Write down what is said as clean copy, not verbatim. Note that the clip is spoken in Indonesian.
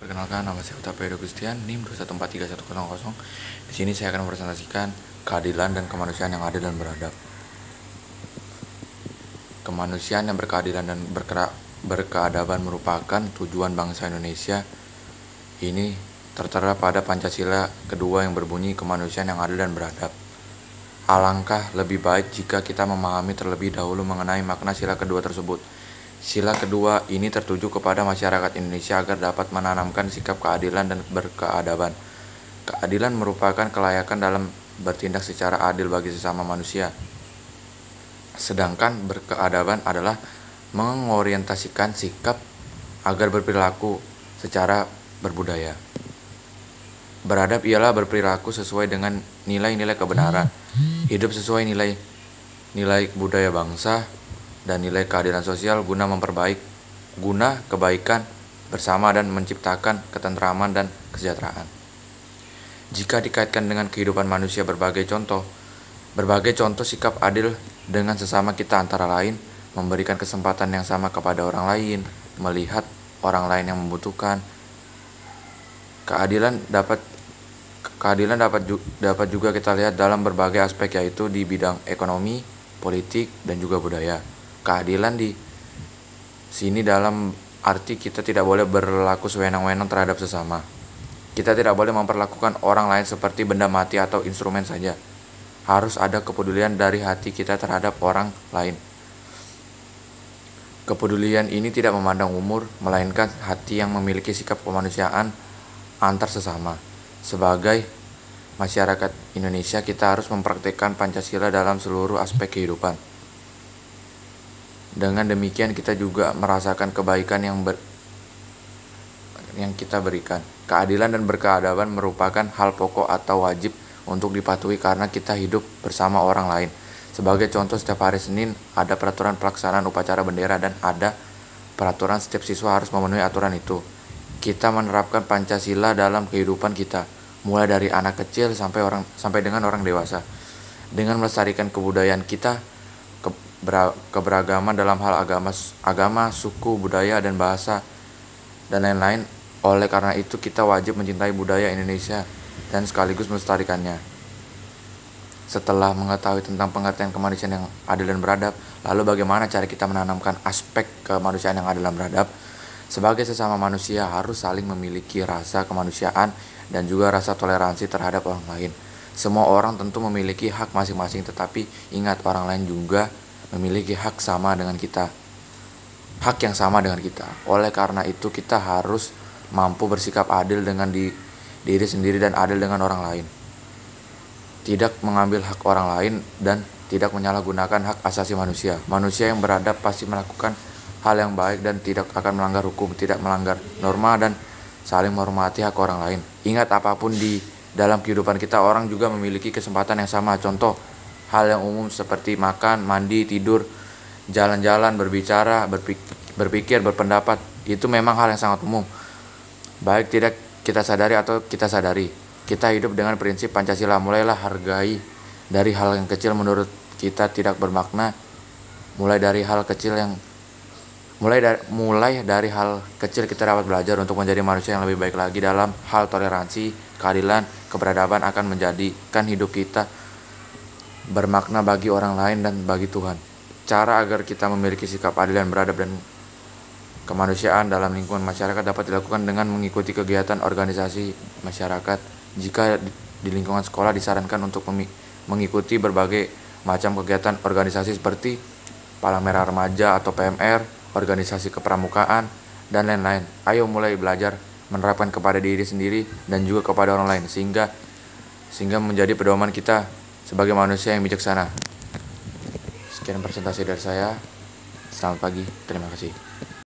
Perkenalkan, nama saya Utapaya Gustian, NIM 2143100. Di sini saya akan mempresentasikan keadilan dan kemanusiaan yang adil dan beradab. Kemanusiaan yang berkeadilan dan berkeadaban merupakan tujuan bangsa Indonesia. Ini tertera pada Pancasila kedua yang berbunyi kemanusiaan yang adil dan beradab. Alangkah lebih baik jika kita memahami terlebih dahulu mengenai makna sila kedua tersebut. Sila kedua ini tertuju kepada masyarakat Indonesia agar dapat menanamkan sikap keadilan dan berkeadaban. Keadilan merupakan kelayakan dalam bertindak secara adil bagi sesama manusia. Sedangkan berkeadaban adalah mengorientasikan sikap agar berperilaku secara berbudaya. Beradab ialah berperilaku sesuai dengan nilai-nilai kebenaran, hidup sesuai nilai budaya bangsa, dan nilai keadilan sosial guna kebaikan bersama dan menciptakan ketentraman dan kesejahteraan. Jika dikaitkan dengan kehidupan manusia, berbagai contoh sikap adil dengan sesama kita antara lain memberikan kesempatan yang sama kepada orang lain, melihat orang lain yang membutuhkan. Keadilan dapat juga kita lihat dalam berbagai aspek, yaitu di bidang ekonomi, politik, dan juga budaya. Keadilan di sini dalam arti kita tidak boleh berlaku sewenang-wenang terhadap sesama. Kita tidak boleh memperlakukan orang lain seperti benda mati atau instrumen saja. Harus ada kepedulian dari hati kita terhadap orang lain. Kepedulian ini tidak memandang umur, melainkan hati yang memiliki sikap kemanusiaan antar sesama. Sebagai masyarakat Indonesia, kita harus mempraktikkan Pancasila dalam seluruh aspek kehidupan. Dengan demikian kita juga merasakan kebaikan yang kita berikan. Keadilan dan berkeadaban merupakan hal pokok atau wajib untuk dipatuhi karena kita hidup bersama orang lain. Sebagai contoh, setiap hari Senin ada peraturan pelaksanaan upacara bendera dan ada peraturan setiap siswa harus memenuhi aturan itu. Kita menerapkan Pancasila dalam kehidupan kita, mulai dari anak kecil sampai dengan orang dewasa. Dengan melestarikan kebudayaan kita, keberagaman dalam hal agama, suku, budaya, dan bahasa, dan lain-lain. Oleh karena itu kita wajib mencintai budaya Indonesia dan sekaligus melestarikannya. Setelah mengetahui tentang pengertian kemanusiaan yang adil dan beradab, lalu bagaimana cara kita menanamkan aspek kemanusiaan yang adil dan beradab? Sebagai sesama manusia harus saling memiliki rasa kemanusiaan dan juga rasa toleransi terhadap orang lain. Semua orang tentu memiliki hak masing-masing, tetapi ingat, orang lain juga memiliki hak yang sama dengan kita. Oleh karena itu kita harus mampu bersikap adil dengan diri sendiri dan adil dengan orang lain. Tidak mengambil hak orang lain dan tidak menyalahgunakan hak asasi manusia. Manusia yang beradab pasti melakukan hal yang baik dan tidak akan melanggar hukum, tidak melanggar norma, dan saling menghormati hak orang lain. Ingat, apapun di dalam kehidupan kita, orang juga memiliki kesempatan yang sama. Contoh hal yang umum seperti makan, mandi, tidur, jalan-jalan, berbicara, berpikir, berpendapat, itu memang hal yang sangat umum. Baik tidak kita sadari atau kita sadari, kita hidup dengan prinsip Pancasila. Mulailah hargai dari hal yang kecil menurut kita tidak bermakna. Mulai dari hal kecil kita dapat belajar untuk menjadi manusia yang lebih baik lagi. Dalam hal toleransi, keadilan, keberadaban akan menjadikan hidup kita bermakna bagi orang lain dan bagi Tuhan. Cara agar kita memiliki sikap adil dan beradab dan kemanusiaan dalam lingkungan masyarakat dapat dilakukan dengan mengikuti kegiatan organisasi masyarakat. Jika di lingkungan sekolah, disarankan untuk mengikuti berbagai macam kegiatan organisasi seperti Palang Merah Remaja atau PMR, organisasi kepramukaan, dan lain-lain. Ayo mulai belajar menerapkan kepada diri sendiri dan juga kepada orang lain sehingga menjadi pedoman kita sebagai manusia yang bijaksana. Sekian presentasi dari saya. Selamat pagi. Terima kasih.